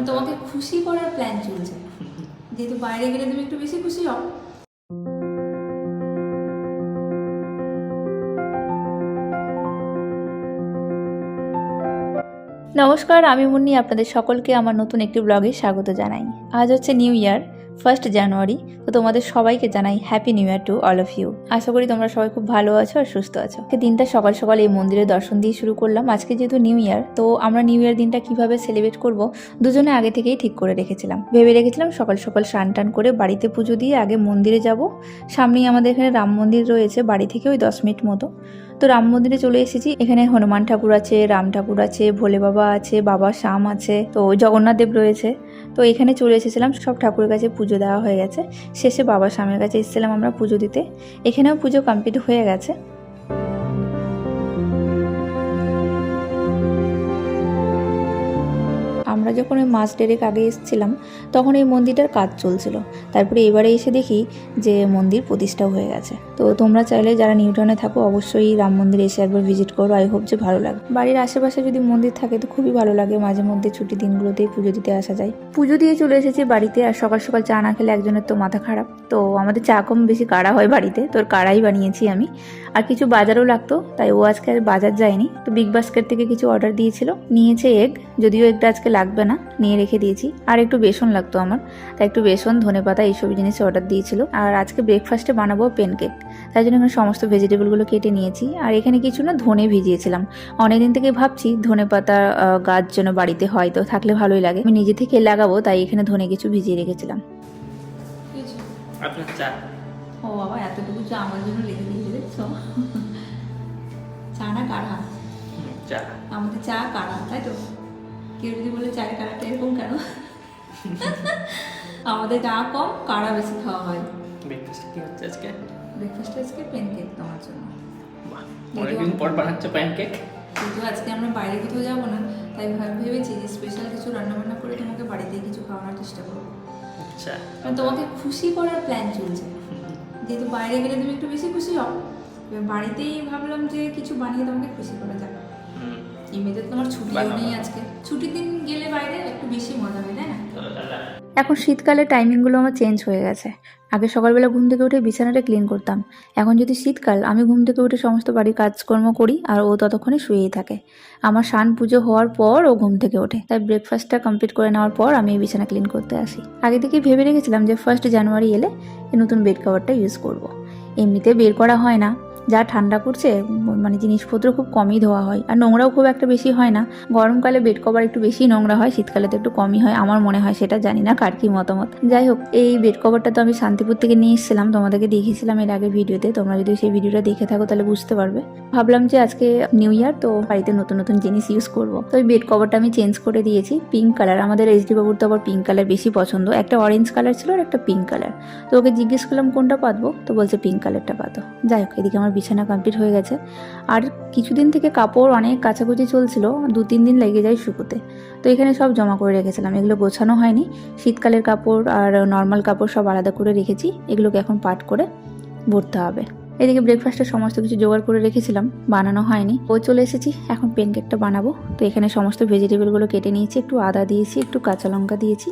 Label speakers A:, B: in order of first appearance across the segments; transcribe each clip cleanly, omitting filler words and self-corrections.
A: তোমাকে খুশি করার প্ল্যান চলছে, যেহেতু বাইরে গেলে তুমি একটু বেশি খুশি হও। নমস্কার, আমি মুন্নি, আপনাদের সকলকে আমার নতুন একটি ব্লগে স্বাগত জানাই। আজ হচ্ছে নিউ ইয়ার, 1 জানুয়ারি। তো তোমাদের সবাইকে জানাই happy new year to all of you. আশা করি তোমরা সবাই খুব ভালো আছো আর সুস্থ আছো। দিনটা সকাল সকাল এই মন্দিরে দর্শন দিয়ে শুরু করলাম। আজকে যেহেতু নিউ ইয়ার, তো আমরা নিউ ইয়ার দিনটা কিভাবে সেলিব্রেট করব দুজনে আগে থেকেই ঠিক করে রেখেছিলাম। ভেবে রেখেছিলাম সকাল সকাল স্নান টান করে বাড়িতে পুজো দিয়ে আগে মন্দিরে যাব। সামনেই আমাদের এখানে রাম মন্দির রয়েছে, বাড়ি থেকে ওই 10 মিনিট মতো। তো রাম মন্দিরে চলে এসেছি। এখানে হনুমান ঠাকুর আছে, রাম ঠাকুর আছে, ভোলে বাবা আছে, বাবা শ্যাম আছে, তো জগন্নাথ দেব রয়েছে। তো এখানে চলে এসেছিলাম, সব ঠাকুরের কাছে পুজো দেওয়া হয়ে গেছে। শেষে বাবা শ্যামের কাছে এসেছিলাম আমরা পুজো দিতে। এখানেও পুজো কমপ্লিট হয়ে গেছে। আমরা যখন ওই মাস ডেরেক আগে এসেছিলাম তখন এই মন্দিরটার কাজ চলছিল। তারপরে এবারে এসে দেখি যে মন্দির প্রতিষ্ঠা হয়ে গেছে। তো তোমরা চাইলে যারা নিউটাউনে থাকো অবশ্যই রাম মন্দিরে এসে একবার ভিজিট করো। আই হোপ যে ভালো লাগে। বাড়ির আশেপাশে যদি মন্দির থাকে তো খুবই ভালো লাগে। মাঝে মধ্যে ছুটি দিনগুলোতেই পুজো দিতে আসা যায়। পুজো দিয়ে চলে এসেছি বাড়িতে। আর সকাল সকাল চা না খেলে একজনের তো মাথা খারাপ। তো আমাদের চা কম বেশি কাড়া হয় বাড়িতে, তোর কাড়াই বানিয়েছি আমি। আর কিছু বাজারও লাগতো, তাই ও আজকে আর বাজার যায়নি। তো বিগ বাস্কেট থেকে কিছু অর্ডার দিয়েছিল, নিয়েছে এগ, যদিও এগটা আজকে লাগবে না, নিয়ে রেখে দিয়েছি। আর একটু বেসন লাগতো আমার, তাই একটু বেসন, ধনেপাতা এইসব জিনিস অর্ডার দিয়েছিল। আর আজকে ব্রেকফাস্টে বানাবো প্যানকেক, তাই জন্য এখানে সমস্ত ভেজিটেবলগুলো কেটে নিয়েছি। আর এখানে কিছু না ধনে ভিজিয়েছিলাম। অনেকদিন থেকে ভাবছি ধনেপাতা গাছ যেন বাড়িতে হয়, তো থাকলে ভালোই লাগে। আমি নিজে থেকে লাগাবো, তাই এখানে ধনে কিছু ভিজিয়ে রেখেছিলাম।
B: আপনার চা।
A: ও বাবা, এতটুকু চা আমার জন্য লেগে দিয়েছে, দেখছো? চা না কাঢ়া?
B: চা।
A: আমাদের চা কাঢ়া, তাই তো? কেউ যদি বলে চায়ের কাঢ়াটা এরকম কেন? আমাদের চা কম, কাঢ়া বেশি খাওয়া হয়।
B: ব্রেকফাস্টে কি হচ্ছে আজকে?
A: ব্রেকফাস্টে আজকে প্যানকেক তোমার জন্য।
B: বাহ, অনেকদিন পর বানাচ্ছে প্যানকেক।
A: কিন্তু আজকে আমরা বাইরে কোথাও যাবো না, তাই ভেবেছি যে স্পেশাল কিছু রান্নাবান্না করে তোমাকে বাড়িতেই কিছু খাওয়ানোর চেষ্টা করবো।
B: আচ্ছা,
A: তোমাকে খুশি করার প্ল্যান চলছে, যেহেতু বাইরে গেলে তুমি একটু বেশি খুশি হও। বাড়িতেই ভাবলাম যে কিছু বানিয়ে তোমাকে খুশি করা যাবে। এমনিতে তোমার ছুটিও নেই আজকে, ছুটির দিন গেলে বাইরে একটু বেশি মজা হয়, তাই না? এখন শীতকালে টাইমিংগুলো আমার চেঞ্জ হয়ে গেছে। আগে সকালবেলা ঘুম থেকে উঠে বিছানাটা ক্লিন করতাম। এখন যদি শীতকাল, আমি ঘুম থেকে উঠে সমস্ত বাড়ির কাজকর্ম করি আর ও ততক্ষণে শুয়েই থাকে। আমার স্নান পুজো হওয়ার পর ও ঘুম থেকে ওঠে, তাই ব্রেকফাস্টটা কমপ্লিট করে নেওয়ার পর আমি এই বিছানা ক্লিন করতে আসি। আগে থেকেই ভেবে রেখেছিলাম যে 1 জানুয়ারি এলে এই নতুন বেড কভারটা ইউজ করব। এমনিতে বের করা হয় না, যা ঠান্ডা করছে মানে জিনিসপত্র খুব কমই ধোয়া হয়, আর নোংরাও খুব একটা বেশি হয় না। গরমকালে বেড কভার একটু বেশি নোংরা হয়, শীতকালে তো একটু কমই হয় আমার মনে হয়, সেটা জানি না কার কি মতামত। যাই হোক, এই বেড কভারটা তো আমি শান্তিপুর থেকে নিয়ে এসেছিলাম, তোমাদেরকে দেখিয়েছিলাম এর আগের ভিডিওতে। তোমরা যদি সেই ভিডিওটা দেখে থাকো তাহলে বুঝতে পারবে। ভাবলাম যে আজকে নিউ ইয়ার, তো বাড়িতে নতুন নতুন জিনিস ইউজ করবো। তো এই বেড কভারটা আমি চেঞ্জ করে দিয়েছি, পিঙ্ক কালার। আমাদের এইচডি বাবুর তো আবার পিঙ্ক কালার বেশি পছন্দ। একটা অরেঞ্জ কালার ছিল আর একটা পিঙ্ক কালার। তো ওকে জিজ্ঞেস করলাম কোনটা পাতবো, তো বলছে পিঙ্ক কালারটা পাতো। যাই হোক, এদিকে আমার বিছানা কমপ্লিট হয়ে গেছে। আর কিছুদিন থেকে কাপড় অনেক কাচাকুচি চলছিল, 2-3 দিন লেগে যায় শুকোতে। তো এখানে সব জমা করে রেখেছিলাম, এগুলো গোছানো হয়নি। শীতকালের কাপড় আর নর্মাল কাপড় সব আলাদা করে রেখেছি, এগুলোকে এখন পাট করে ভরতে হবে। এদিকে ব্রেকফাস্টের সমস্ত কিছু জোগাড় করে রেখেছিলাম, বানানো হয়নি। ও চলে এসেছি, এখন প্যানকেকটা বানাবো। তো এখানে সমস্ত ভেজিটেবলগুলো কেটে নিয়েছি, একটু আদা দিয়েছি, একটু কাঁচা লঙ্কা দিয়েছি,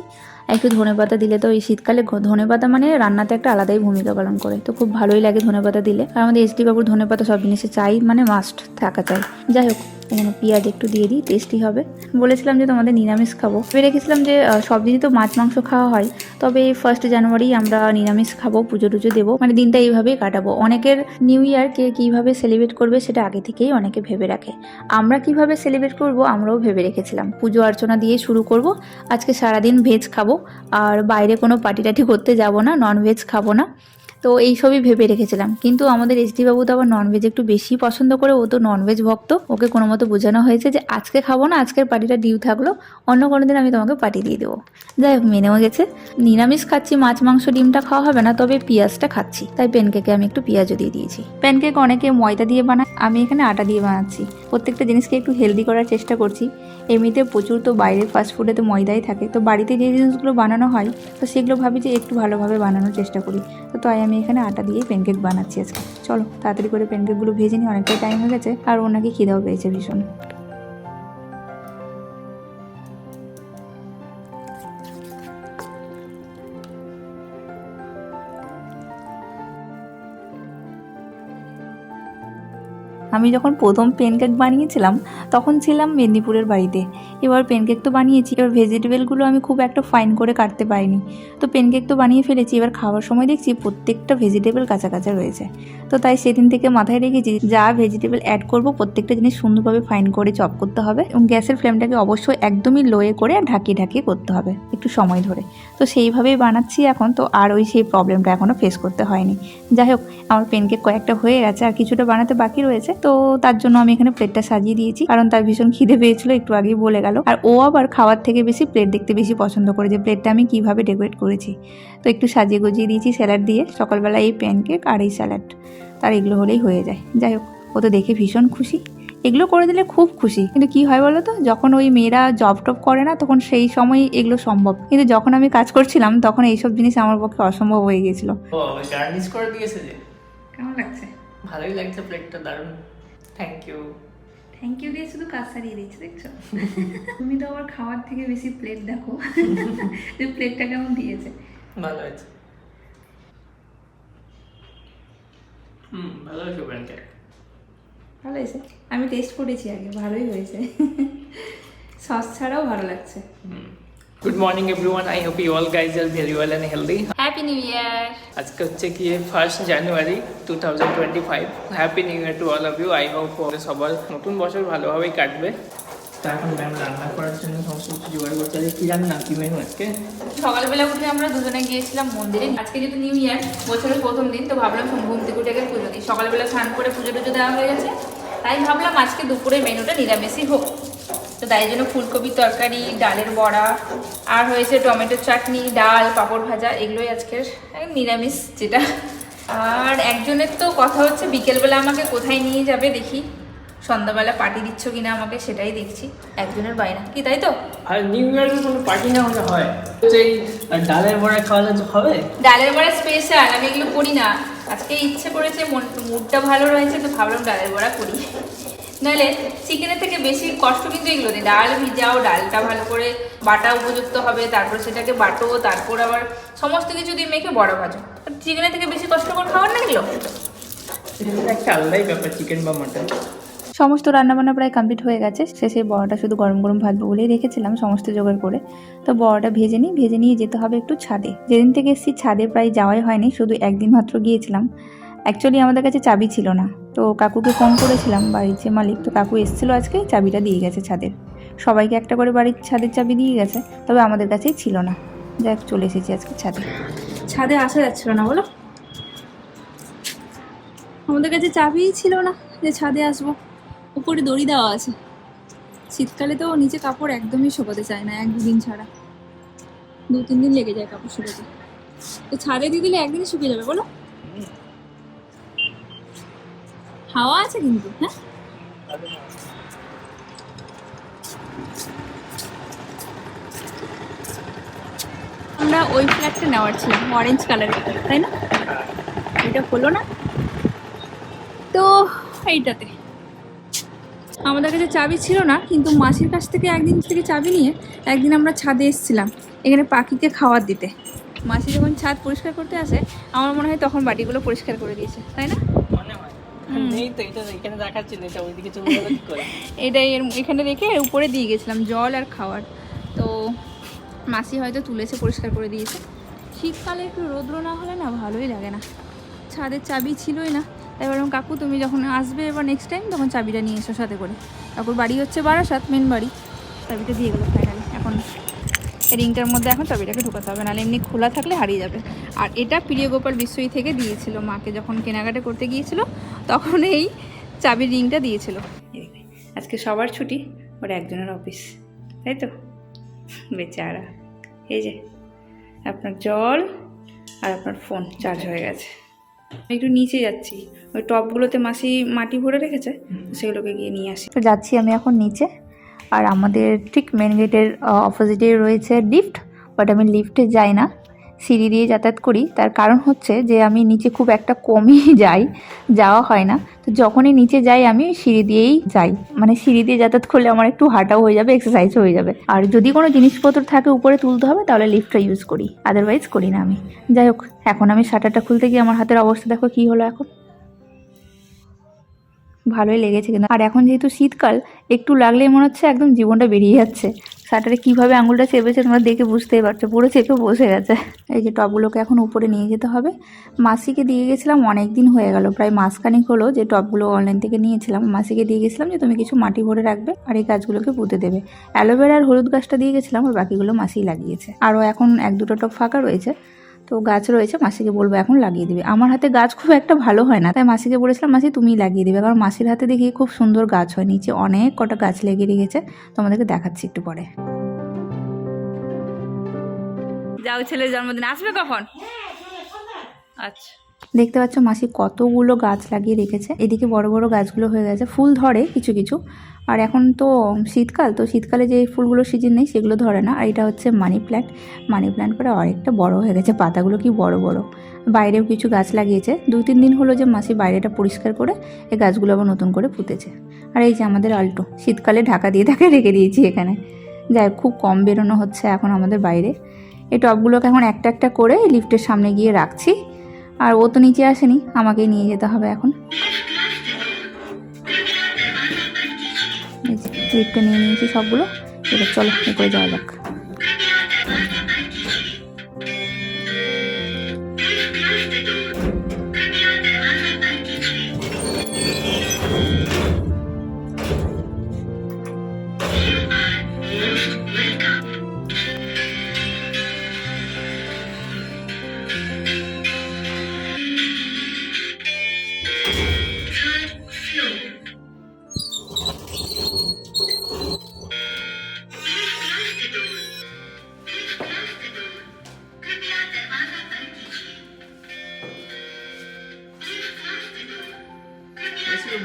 A: একটু ধনেপাতা দিলে তো এই শীতকালে ধনেপাতা মানে রান্নাতে একটা আলাদাই ভূমিকা পালন করে, তো খুব ভালোই লাগে ধনেপাতা দিলে। আর আমাদের এসডি বাবুর ধনেপাতা সব জিনিসে চাই, মানে মাস্ট থাকা চাই। যাই হোক, এখানে পেঁয়াজ একটু দিয়ে দিই, টেস্টি হবে। বলেছিলাম যে তোমাদের নিরামিষ খাবো, ভেবে রেখেছিলাম যে সব দিনই তো মাছ মাংস খাওয়া হয়, তবে 1 জানুয়ারি আমরা নিরামিষ খাবো, পুজো টুজো দেবো, মানে দিনটা এইভাবেই কাটাবো। অনেকের নিউ ইয়ারকে কীভাবে সেলিব্রেট করবে সেটা আগে থেকেই অনেকে ভেবে রাখে। আমরা কিভাবে সেলিব্রেট করব আমরাও ভেবে রেখেছিলাম। পুজো অর্চনা দিয়ে শুরু করব। আজকে সারাদিন ভেজ খাবো, আর বাইরে কোনো পার্টি টাটি করতে যাব না, ননভেজ খাবো না। তো এইসবই ভেবে রেখেছিলাম, কিন্তু আমাদের এসডি বাবু তো আবার ননভেজ একটু বেশি পছন্দ করে, ও তো ননভেজ ভক্ত। ওকে কোনো মতো বোঝানো হয়েছে যে আজকে খাবো না, আজকের পার্টিটা ডিউ থাকলো, অন্য কোনো দিন আমি তোমাকে পার্টি দিয়ে দেবো। যাই হোক, মেনেও গেছে। নিরামিষ খাচ্ছি, মাছ মাংস ডিমটা খাওয়া হবে না, তবে পেঁয়াজটা খাচ্ছি, তাই প্যানকেকে আমি একটু পেঁয়াজও দিয়ে দিয়েছি। প্যানকেক অনেকে ময়দা দিয়ে বানায়, আমি এখানে আটা দিয়ে বানাচ্ছি। প্রত্যেকটা জিনিসকে একটু হেলদি করার চেষ্টা করছি। এমনিতে প্রচুর তো বাইরের ফাস্টফুডে তো ময়দাই থাকে, তো বাড়িতে যে জিনিসগুলো বানানো হয় তো সেগুলো ভাবি যে একটু ভালোভাবে বানানোর চেষ্টা করি। তো তাই আমি এখানে আটা দিয়েই প্যানকেক বানাচ্ছি আজকে। চলো তাড়াতাড়ি করে প্যানকেকগুলো ভেজে নিই, অনেকটাই টাইম হয়ে গেছে, আর ওনাকে খিদেও পেয়েছে ভীষণ। আমি যখন প্রথম প্যানকেক বানিয়েছিলাম তখন ছিলাম মেদিনীপুরের বাড়িতে। এবার প্যানকেক তো বানিয়েছি, এবার ভেজিটেবলগুলো আমি খুব একটা ফাইন করে কাটতে পারিনি। তো প্যানকেক তো বানিয়ে ফেলেছি, এবার খাওয়ার সময় দেখছি প্রত্যেকটা ভেজিটেবল কাঁচা কাঁচা রয়েছে। তো তাই সেদিন থেকে মাথায় রেখেছি যা ভেজিটেবল অ্যাড করব প্রত্যেকটা জিনিস সুন্দরভাবে ফাইন করে চপ করতে হবে, এবং গ্যাসের ফ্লেমটাকে অবশ্যই একদমই লোয়ে করে আর ঢাকিয়ে ঢাকিয়ে করতে হবে একটু সময় ধরে। তো সেইভাবেই বানাচ্ছি এখন, তো আর ওই সেই প্রবলেমটা এখনও ফেস করতে হয়নি। যাই হোক, আমার প্যানকেক কয়েকটা হয়ে গেছে, আর কিছুটা বানাতে বাকি রয়েছে। তো তার জন্য আমি এখানে প্লেটটা সাজিয়ে দিয়েছি, কারণ তার ভীষণ খিদে পেয়েছিল, একটু আগেই বলে গেল। আর ও আবার খাওয়ার থেকে বেশি প্লেট দেখতে বেশি পছন্দ করে, যে প্লেটটা আমি কিভাবে ডেকোরেট করেছি। তো একটু সাজিয়ে গুজিয়ে দিয়েছি স্যালাড দিয়ে, সকালবেলা এই প্যানকেক আর এই স্যালাড, তার এগুলো হলেই হয়ে যায়। যাই হোক, ও তো দেখে ভীষণ খুশি, এগুলো করে দিলে খুব খুশি। কিন্তু কি হয় বলো তো, যখন ওই মেয়েরা জব টপ করে না তখন সেই সময় এগুলো সম্ভব, কিন্তু যখন আমি কাজ করছিলাম তখন এইসব জিনিস আমার পক্ষে অসম্ভব হয়ে গেছিল।
B: ও গার্নিশ করে দিয়েছে যে,
A: কেমন লাগছে?
B: ভালোই লাগছে, প্লেটটা দারুণ। Thank you.
A: থ্যাংক ইউ দিয়ে শুধু কাজ সারিয়ে দিচ্ছি, দেখছো? তুমি তো আবার খাওয়ার থেকে বেশি প্লেট দেখো, যে প্লেটটা কেমন দিয়েছে।
B: ভালো হয়েছে। ভালো হয়েছে প্যানকেক।
A: ভালো হয়েছে, আমি টেস্ট করেছি আগে, ভালোই হয়েছে। সস ছাড়াও ভালো লাগছে।
B: Good morning everyone, I hope you all guys are very well and healthy.
A: Happy new year.
B: আজকে হচ্ছে কি 1 January 2025। Happy new year to all of you. I hope সবার নতুন বছর ভালোভাবেই কাটবে। তা এখন ম্যাম রান্না করার জন্য সমস্ত কিছু জোগাড় করতে হবে। কি রান্না, কি মেনু আজকে?
A: সকালবেলা উঠে আমরা দুজনে গিয়েছিলাম মন্দিরে। আজকে যেহেতু নিউ ইয়ার, বছরের প্রথম দিন, তো ভাবলাম ঘুম থেকে উঠে আগে পুজো দিই। সকালবেলা স্নান করে পুজো টুজো দেওয়া হয়ে গেছে, তাই ভাবলাম আজকে দুপুরের মেনুটা নিরামিষই হোক। তো তাই জন্য ফুলকপির তরকারি, ডালের বড়া, আর হয়েছে টমেটোর চাটনি, ডাল, পাঁপড় ভাজা, এগুলোই আজকের নিরামিষ যেটা। আর একজনের তো কথা হচ্ছে বিকেলবেলা আমাকে কোথায় নিয়ে যাবে দেখি, সন্ধ্যাবেলা পার্টি দিচ্ছ কিনা আমাকে, সেটাই দেখছি। একজনের বায়না কি, তাই তো?
B: আর নিউ ইয়ারের কোনো পার্টি না হলে হয়? এই ডালের বড়া খাওয়ালে তো হবে।
A: ডালের বড়া স্পেশাল, আমি এগুলো করি না। আজকে ইচ্ছে করেছে, মুডটা ভালো রয়েছে, তো ভাবলাম ডালের বড়া করি। নাহলে চিকেনের থেকে বেশি কষ্ট কিন্তু এগুলো নেই। ডাল ভিজাও, ডালটা ভালো করে বাটা উপযুক্ত হবে, তারপর সেটাকে বাটো, তারপর আবার সমস্ত কিছু দিয়ে মেখে বড়া ভাজো। চিকেনের থেকে বেশি কষ্টকর খাবার না এগুলো।
B: এটা একটা আলাদাই ব্যাপার, চিকেন বা মাটন।
A: সমস্ত রান্নাবান্না প্রায় কমপ্লিট হয়ে গেছে। শেষে বড়াটা শুধু গরম গরম ভাজবো বলেই রেখেছিলাম সমস্ত জোগাড় করে। তো বড়াটা ভেজে নিয়ে যেতে হবে একটু ছাদে। যেদিন থেকে এসেছি ছাদে প্রায় যাওয়াই হয়নি, শুধু একদিন মাত্র গিয়েছিলাম। অ্যাকচুয়ালি আমাদের কাছে চাবি ছিল না, তো কাকুকে ফোন করেছিলাম, বাড়ির যে মালিক, তো কাকু এসেছিলো আজকে, চাবিটা দিয়ে গেছে ছাদের। সবাইকে একটা করে বাড়ির ছাদের চাবি দিয়ে গেছে, তবে আমাদের কাছেই ছিল না। যাক, চলে এসেছি আজকে ছাদে। ছাদে আসা যাচ্ছিল না বলো, আমাদের কাছে চাবিই ছিল না যে ছাদে আসবো। উপরে দড়ি দেওয়া আছে, শীতকালে তো নিচে কাপড় একদমই শুকাতে চায় না, 1-2 দিন ছাড়া। 2-3 দিন লেগে যায় কাপড় শুকাতে, তো ছাদে দিয়ে দিলে একদিনই শুকিয়ে যাবে বলো। হাওয়া আছে কিন্তু, হ্যাঁ। আমরা ওই ফ্ল্যাটটা নেওয়ার ছিলাম, অরেঞ্জ কালারের, তাই না? এটা হলো না, তো এইটাতে আমাদের কাছে চাবি ছিল না, কিন্তু মাসির কাছ থেকে একদিন থেকে চাবি নিয়ে একদিন আমরা ছাদে এসেছিলাম এখানে পাখিকে খাবার দিতে। মাসি যখন ছাদ পরিষ্কার করতে আসে, আমার মনে হয় তখন বাটিগুলো পরিষ্কার করে দিয়েছে, তাই না?
B: নেই তো, এটা এখানে দেখাচ্ছিল, এটা ওইদিকে চলে গেল কি করে?
A: এটাই এখানে রেখে উপরে দিয়ে গেছিলাম জল আর খাবার, তো মাসি হয়তো তুলেছে, পরিষ্কার করে দিয়েছে। শীতকালে একটু রৌদ্র না হলে না ভালোই লাগে না। ছাদের চাবি ছিলই না, তাই বললাম কাকু তুমি যখন আসবে এবার নেক্সট টাইম, তখন চাবিটা নিয়ে এসো সাথে করে। কাকুর বাড়ি হচ্ছে বারাসাত, মেন বাড়ি। চাবিটা দিয়ে গেলো ফাইনালি। এখন এই রিংটার মধ্যে এখন চাবিটাকে ঢোকাতে হবে, নাহলে এমনি খোলা থাকলে হারিয়ে যাবে। আর এটা প্রিয় গোপাল বিশ্বই থেকে দিয়েছিল মাকে, যখন কেনাকাটা করতে গিয়েছিল তখন এই চাবির রিংটা দিয়েছিল। আজকে সবার ছুটি, ওর একজনের অফিস, তাই তো? বেচারা। এই যে আপনার জল আর আপনার ফোন চার্জ হয়ে গেছে। একটু নিচে যাচ্ছি, ওই টপগুলোতে মাসি মাটি ভরে রেখেছে, সেগুলোকে গিয়ে নিয়ে আসি। তো যাচ্ছি আমি এখন নিচে, আর আমাদের ঠিক মেন গেটের অপোজিটে রয়েছে লিফট, বাট আমি লিফটে যাই না, সিঁড়ি দিয়ে যাতায়াত করি। তার কারণ হচ্ছে যে আমি নিচে খুব একটা কমই যাওয়া হয় না, তো যখনই নিচে যাই আমি সিঁড়ি দিয়েই যাই। মানে সিঁড়ি দিয়ে যাতায়াত করলে আমার একটু হাঁটাও হয়ে যাবে, এক্সারসাইজও হয়ে যাবে। আর যদি কোনো জিনিসপত্র থাকে উপরে তুলতে হবে তাহলে লিফটটা ইউজ করি, আদারওয়াইজ করি না আমি। যাই হোক, এখন আমি শাটারটা খুলতে গিয়ে আমার হাতের অবস্থা দেখো কী হলো। এখন ভালোই লেগেছে কিন্তু। আর এখন যেহেতু শীতকাল, একটু লাগলেই মনে হচ্ছে একদম জীবনটা বেরিয়ে যাচ্ছে। শাটারে কীভাবে আঙুলটা চেপেছে তোমরা দেখে বুঝতেই পারছো, পুরো চেপে বসে গেছে। এই যে টবগুলোকে এখন উপরে নিয়ে যেতে হবে। মাসিকে দিয়ে গেছিলাম, অনেক দিন হয়ে গেল, প্রায় মাসখানেক হলো যে টবগুলো অনলাইন থেকে নিয়েছিলাম। মাসিকে দিয়ে গেছিলাম যে তুমি কিছু মাটি ভরে রাখবে আর এই গাছগুলোকে পুঁতে দেবে। অ্যালোভেরা আর হলুদ গাছটা দিয়ে গেছিলাম, আর বাকিগুলো মাসিই লাগিয়েছে। আরও এখন 1-2টো টব ফাঁকা রয়েছে, তো গাছ রয়েছে, মাসিকে বলবো এখন লাগিয়ে দিবে। আমার হাতে গাছ খুব একটা ভালো হয় না, তাই মাসিকে বলেছিলাম মাসি তুমিই লাগিয়ে দিবে, কারণ মাসির হাতে দেখি খুব সুন্দর গাছ হয়। নিচে অনেক কটা গাছ লেগে রেখেছে, তোমাদেরকে দেখাচ্ছি একটু পরে। যাও, ছেলের জন্মদিন আসবে কখন? আচ্ছা, দেখতে পাচ্ছ মাসি কতগুলো গাছ লাগিয়ে রেখেছে। এদিকে বড় বড় গাছগুলো হয়ে গেছে, ফুল ধরে কিছু কিছু। আর এখন তো শীতকাল, তো শীতকালে যে ফুলগুলোর সিজন নেই সেগুলো ধরে না। আর এটা হচ্ছে মানি প্ল্যান্ট। মানি প্ল্যান্ট করে অনেকটা বড় হয়ে গেছে, পাতাগুলো কি বড় বড়। বাইরেও কিছু গাছ লাগিয়েছে। 2-3 দিন হলো যে মাসি বাইরেটা পরিষ্কার করে এই গাছগুলো আবার নতুন করে পুঁতেছে। আর এই যে আমাদের আল্টো, শীতকালে ঢাকা দিয়ে তাকে রেখে দিয়েছি এখানে। যাই হোক, খুব কম বেরোনো হচ্ছে এখন আমাদের বাইরে। এই টবগুলোকে এখন একটা একটা করে লিফটের সামনে গিয়ে রাখছি। আর ও তো নিচে আসেনি, আমাকেই নিয়ে যেতে হবে এখন। লিফটে নিয়ে নিয়েছি সবগুলো, এবার চলো উপরে যাওয়া যাক।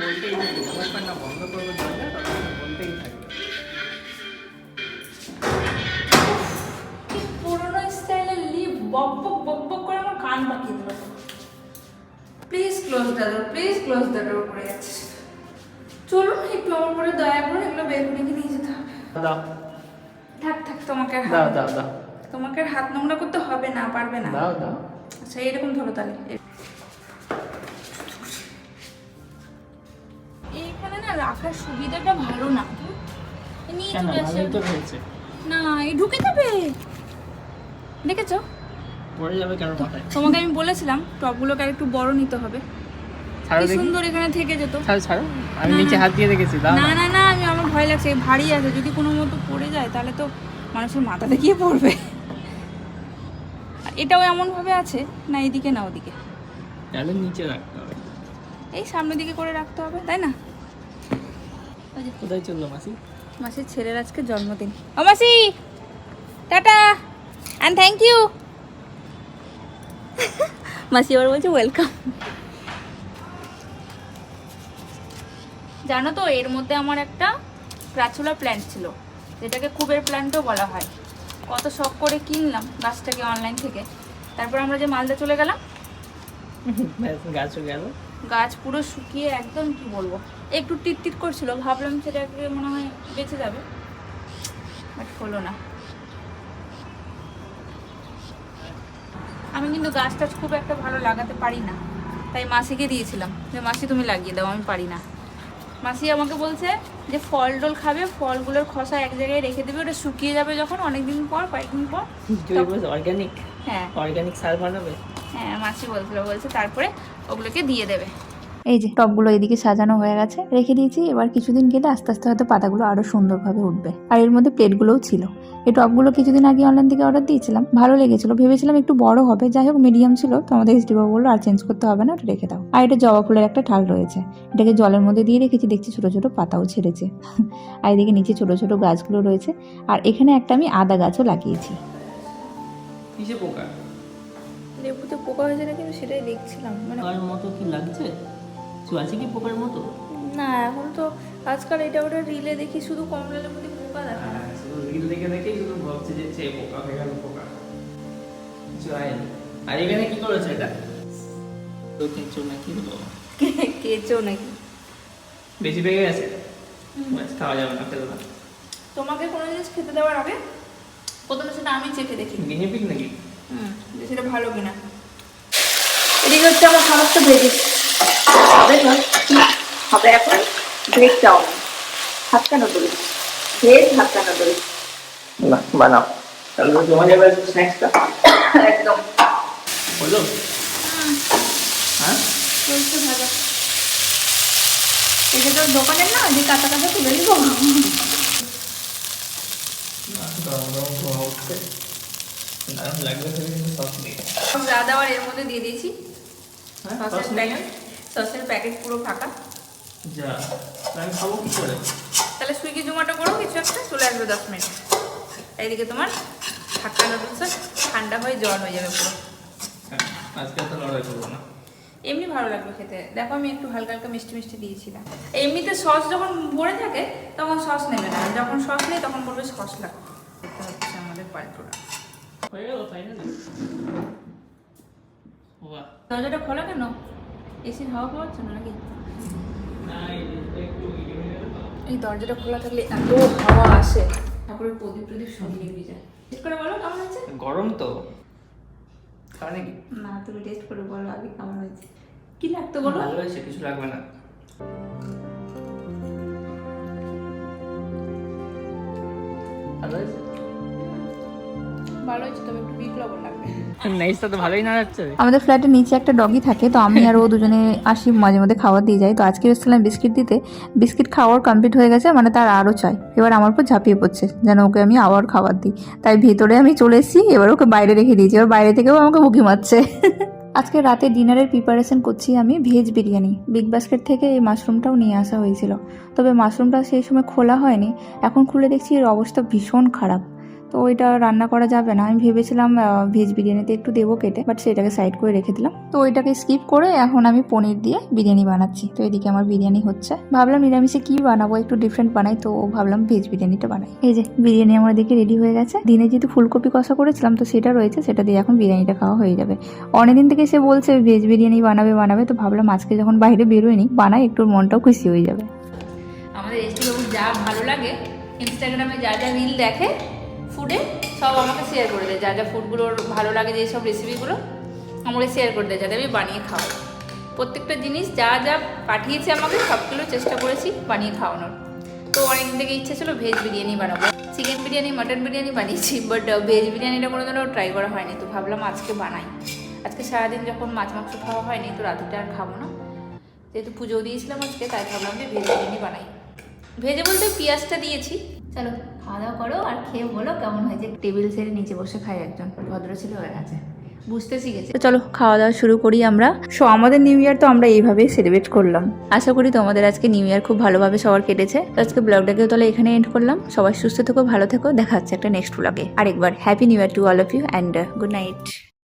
B: বলতেই থাকি, যতক্ষণ না বন্ধ করবো দরজা ততক্ষণ বলতেই থাকবে।
A: পুরোনো স্টাইলের লিফট বক বক বক বক করে আমার কান পাকিয়ে দিল। Please close the door, please close the door করে যাচ্ছে। চলুন একটু আমার পরে দয়া করে এগুলো বের করে নিয়ে যেতে হবে।
B: দাও,
A: থাক থাক, তোমাকে আর
B: দাও দাও দাও,
A: তোমাকে আর হাত নোংরা করতে হবে না, পারবে না।
B: দাও দাও।
A: আচ্ছা এরকম ধরো তাহলে। এইখানে না রাখার সুবিধাটা ভালো না, নিয়ে
B: কেন?
A: চলে আসে।
B: ভালোই তো হয়েছে।
A: না, এই ঢুকে যাবে, দেখেছো?
B: পড়ে যাবে কেন মাথায়?
A: তোমাকে আমি বলেছিলাম টবগুলোকে আর একটু বড় নিতে হবে।
B: ছাড়ো
A: কি
B: দেখি।
A: সুন্দর এখানে থেকে যেত।
B: ছাড়ো ছাড়ো, আমি নিচে হাত দিয়ে রেখেছি। দাও
A: না না না, আমার ভয় লাগছে, ভারী আছে, যদি কোনো মতো পড়ে যায় তাহলে তো মানুষের মাথাতে গিয়ে পড়বে। আর এটাও এমন ভাবে আছে না, এদিকে না ওদিকে,
B: তাহলে নিচে রাখতে হবে।
A: এই সামনের দিকে করে রাখতে হবে, তাই না?
B: কোথায় চললো মাসি?
A: মাসির ছেলের আজকে জন্মদিন। ও মাসি, টাটা অ্যান্ড থ্যাংক ইউ। মাসি আবার বলছে ওয়েলকাম। জানো তো, এর মধ্যে আমার একটা প্রাচুলা প্ল্যান্ট ছিল, যেটাকে কুবের প্ল্যান্টও বলা হয়। কত শখ করে কিনলাম গাছটাকে অনলাইন থেকে। তারপর আমরা যে মালদা চলে গেলাম,
B: গাছও গেল,
A: গাছ পুরো শুকিয়ে একদম কি বলবো, একটু টিট করছিল, ভাবলাম সেটাকে মনে হয় বেঁচে যাবে, বাট হলো না। আমি কিন্তু গাছ টাছ খুব একটা ভালো লাগাতে পারি না, তাই মাসিকে দিয়েছিলাম যে মাসি তুমি লাগিয়ে দাও, আমি পারি না। মাসি আমাকে বলছে যে ফল টল খাবে, ফলগুলোর খোসা এক জায়গায় রেখে দেবে, ওটা শুকিয়ে যাবে যখন অনেকদিন পর, কয়েকদিন পর।
B: অর্গানিক,
A: হ্যাঁ
B: অর্গানিক সার বানাবে।
A: হ্যাঁ, মাসি বলছে তারপরে ওগুলোকে দিয়ে দেবে। এই যে টবগুলো এদিকে সাজানো হয়ে গেছে, রেখে দিয়েছি। এবার কিছুদিন গেলে আস্তে আস্তে হয়তো পাতাগুলো আরো সুন্দরভাবে উঠবে। আর এর মধ্যে প্লেটগুলোও ছিল। এই টবগুলো কিছুদিন আগে অনলাইন থেকে অর্ডার দিয়েছিলাম, ভালো লেগেছিল, ভেবেছিলাম একটু বড় হবে, যাই হোক মিডিয়াম ছিল। তো আমাদের এসডি বাবু বললো আর চেঞ্জ করতে হবে না, ওটা রেখে দাও। আর এটা জবা ফুলের একটা ঠাল রয়েছে, এটাকে জলের মধ্যে দিয়ে রেখেছি, দেখছি ছোট ছোট পাতাও ছেড়েছে। আর এদিকে নিচে ছোট ছোট গাছগুলো রয়েছে। আর এখানে একটা আমি আদা গাছও লাগিয়েছি।
B: কিসে পোকা?
A: লেবুতে পোকা হয়েছে না, কিন্তু সেটাই দেখছিলাম। মানে
B: পোকার মতো কি লাগছে? আছে কি পোকার মতো?
A: না, এখন তো আজকাল এটা ওটা রিলে দেখি শুধু কমলা লেবুতে পোকা দেখা যায়।
B: শুধু রিল দেখে দেখেই শুধু ভাবছে যে সে পোকা হয়ে গেল, পোকা জয়। আর এখানে কি করেছে এটা? তো কেঁচো নাকি?
A: কেঁচো নাকি?
B: বেশি পেকে গেছে, খাওয়া যাবে না, খেতে না।
A: তোমাকে কোনো জিনিস খেতে দেওয়ার আগে প্রথমে সেটা আমি চেখে দেখি
B: গিনিপিগ নাকি?
A: যে সেটা ভালো কিনা। এদিকে হচ্ছে আমার সমস্ত ভেজিস। হবে এখন ভেজ চাউমিন, হাক্কা নুডলস, ভেজ হাক্কা নুডলস।
B: না বানাও, তাহলে জমা যাবে স্ন্যাক্সটা।
A: একদম
B: বলো। হ্যাঁ
A: চলছে ভালো। এটা তো দোকানের না, যে কাঁচা কাঁচা তুলে দিব। দাদা আবার এর মধ্যে দিয়ে দিয়েছি সসের প্যাকেট পুরো ফাঁকা।
B: যা আমি খাবো কি করে?
A: তাহলে সুইগি জোম্যাটো করো, কিছু একটা চলে আসবে 10 মিনিট। এইদিকে তোমার হাক্কা নুডলস ঠান্ডা হয়ে জল হয়ে যাবে পুরো।
B: আজকে তো লড়াই করবো না,
A: এমনি ভালো লাগবে খেতে। দেখো আমি একটু হালকা হালকা মিষ্টি মিষ্টি দিয়েছিলাম। এমনিতে সস যখন ভরে থাকে তখন সস নেবে না, যখন সস নেই তখন বলবে সস লাগবে। এটা হচ্ছে আমাদের পাল্টুরা।
B: হয়ে গেল ফাইনালি। বাহ,
A: দরজাটা খোলা কেন? এসির হাওয়া পাওয়ার জন্য নাকি? এই দরজাটা খোলা থাকলে এত হাওয়া আসে, ঠাকুরের প্রদীপ প্রদীপ সব নিভে যায়। টেস্ট করে বলো কেমন হয়েছে।
B: গরম তো খাওয়া নাকি?
A: না, তুমি টেস্ট করে বলো আগে কেমন হয়েছে। কি লাগতো বলো?
B: ভালো হয়েছে, কিছু লাগবে না। ভালো হয়েছে,
A: ভালো হয়েছে, তবে একটু বিট লবণ লাগবে।
B: নাইসটা তো ভালোই না যাচ্ছে।
A: আমাদের ফ্ল্যাটের নিচে একটা ডগি থাকে, তো আমি আর ও দুজনে আসি মাঝে মধ্যে খাবার দিয়ে যাই। তো আজকে এসেছিলাম বিস্কিট দিতে, বিস্কিট খাওয়ার কমপ্লিট হয়ে গেছে, মানে তার আরও চাই। এবার আমার উপর ঝাঁপিয়ে পড়ছে যেন ওকে আমি আবার খাবার দিই। তাই ভেতরে আমি চলে এসেছি, এবার ওকে বাইরে রেখে দিয়েছি। এবার বাইরে থেকেও আমাকে বুকি মারছে। আজকে রাতে ডিনারের প্রিপারেশন করছি আমি ভেজ বিরিয়ানি। বিগ বাস্কেট থেকে এই মাশরুমটাও নিয়ে আসা হয়েছিল, তবে মাশরুমটা সেই সময় খোলা হয়নি। এখন খুলে দেখছি এর অবস্থা ভীষণ খারাপ, তো ওইটা রান্না করা যাবে না। আমি ভেবেছিলাম ভেজ বিরিয়ানিতে একটু দেবো কেটে, বাট সেটাকে সাইড করে রেখে দিলাম। তো ওইটাকে স্কিপ করে এখন আমি পনির দিয়ে বিরিয়ানি বানাচ্ছি। তো এদিকে আমার বিরিয়ানি হচ্ছে। ভাবলাম নিরামিষে কি বানাবো, একটু ডিফারেন্ট বানাই, তো ভাবলাম ভেজ বিরিয়ানিটা বানাই। এই যে বিরিয়ানি আমার দিকে রেডি হয়ে গেছে। দিনে যেহেতু ফুলকপি কষা করেছিলাম, তো সেটা রয়েছে, সেটা দিয়ে এখন বিরিয়ানিটা খাওয়া হয়ে যাবে। অনেকদিন থেকে সে বলছে ভেজ বিরিয়ানি বানাবে, তো ভাবলাম আজকে যখন বাইরে বেরোয়নি বানাই, একটু মনটাও খুশি হয়ে যাবে। আমাদের এসটি বাবু যা ভালো লাগে, ইনস্টাগ্রামে যা যা রিল দেখে ফুডে, সব আমাকে শেয়ার করে দেয়। যা যা ফুডগুলোর ভালো লাগে, যে সব রেসিপিগুলো আমাকে শেয়ার করে দেয়, যাতে আমি বানিয়ে খাওয়াই। প্রত্যেকটা জিনিস যা যা পাঠিয়েছে আমাকে সবগুলো চেষ্টা করেছি বানিয়ে খাওয়ানোর। তো অনেকদিন থেকে ইচ্ছে ছিল ভেজ বিরিয়ানি বানাবো। চিকেন বিরিয়ানি, মাটন বিরিয়ানি বানিয়েছি, বাট ভেজ বিরিয়ানিটা কোনোদিনও ট্রাই করা হয়নি। তো ভাবলাম আজকে বানাই। আজকে সারাদিন যখন মাছ মাংস খাওয়া হয়নি, তো রাত্রিটা আর খাবো না, যেহেতু পুজো দিয়েছিলাম আজকে, তাই ভাবলাম যে ভেজ বিরিয়ানি বানাই। ভেজে বলতে পেঁয়াজটা দিয়েছি। চলো খাওয়া দাওয়া করো আর খেয়ে বলো কেমন হয়েছে। টেবিল ছেড়ে নিচে বসে খায় একজন ভদ্র ছিল, হয়ে গেছে, বুঝতে শিখেছে। তো চলো খাওয়া দাওয়া শুরু করি আমরা। সো আমাদের নিউ ইয়ার তো আমরা এইভাবেই সেলিব্রেট করলাম। আশা করি তোমাদের আজকে নিউ ইয়ার খুব ভালোভাবে সবার কেটেছে। তো আজকে ব্লগটাকেও তাহলে এখানে এন্ড করলাম। সবাই সুস্থ থেকো, ভালো থেকো, দেখা হচ্ছে একটা নেক্সট ব্লগে। আরেকবার happy new year to all of you and good night.